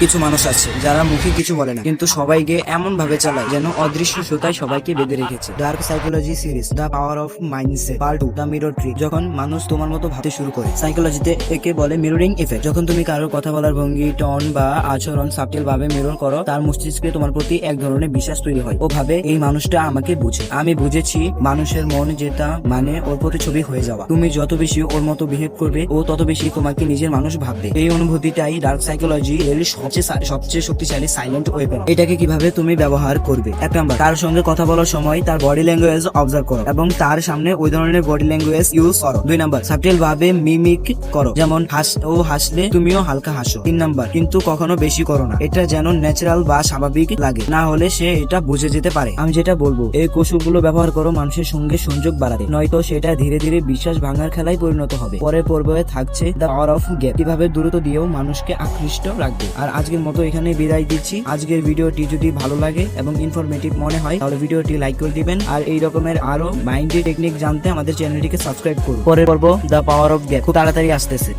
কিছু মানুষ আছে যারা মুখে কিছু বলে না, কিন্তু সবাইকে এমন ভাবে চালায় যেন অদৃশ্য সুতায় সবাইকে বেঁধে রেখেছে। Dark psychology series the power of mindset part 2 the mirror trick. যখন মানুষ তোমার মতো ভাবতে শুরু করে, সাইকোলজিতে একে বলে মিররিং ইফেক্ট। যখন তুমি কারোর কথা বলার ভঙ্গি, টন বা আচরণ সাবটেল ভাবে মিরর করো, তার মস্তিষ্কে তোমার প্রতি এক ধরনের বিশ্বাস তৈরি হয়। ও ভাবে এই মানুষটা আমাকে বুঝে। আমি বুঝেছি মানুষের মন যেটা মানে ওর প্রতিছবি হয়ে যাওয়া। তুমি যত বেশি ওর মতো বিহেভ করবে, ও তত বেশি তোমাকে নিজের মানুষ ভাববে। এই অনুভূতিটাই ডার্ক সাইকোলজি এর সবচেয়ে শক্তিশালী সাইলেন্ট ওয়েপন। এটাকে কিভাবে তুমি ব্যবহার করবে? 1 নাম্বার, তার সঙ্গে কথা বলার সময় তার বডি ল্যাঙ্গুয়েজ অবজার্ভ করো এবং তার সামনে ওই ধরনের বডি ল্যাঙ্গুয়েজ ইউজ করো। 2 নাম্বার, সাবটেল ভাবে মিমিক করো, যেমন ও হাসলে তুমিও হালকা হাসো। 3 নাম্বার, কিন্তু কখনো বেশি করো না, এটা যেন ন্যাচারাল বা স্বাভাবিক লাগে, না হলে সে এটা বুঝে যেতে পারে। আমি যেটা বলবো, এই কৌশলগুলো ব্যবহার করো মানুষের সঙ্গে সংযোগ বাড়াতে, নয়তো সেটা ধীরে ধীরে বিশ্বাস ভাঙার খেলায় পরিণত হবে। পরের পর্বে থাকছে দ্য পাওয়ার অফ গ্যাপ, কিভাবে দূরত্ব দিয়েও মানুষকে আকৃষ্ট রাখবে। আর আজকের মতো এখানে বিদায় দিচ্ছি। আজকের ভিডিওটি যদি ভালো লাগে এবং ইনফরমেটিভ মনে হয় তাহলে ভিডিওটি লাইক করে দিবেন। আর এই রকমের আরো মাইন্ডের টেকনিক জানতে আমাদের চ্যানেলটিকে সাবস্ক্রাইব করুন। পরের পর্ব দ্য পাওয়ার অফ গ্যাপ খুব তাড়াতাড়ি আসতেছে।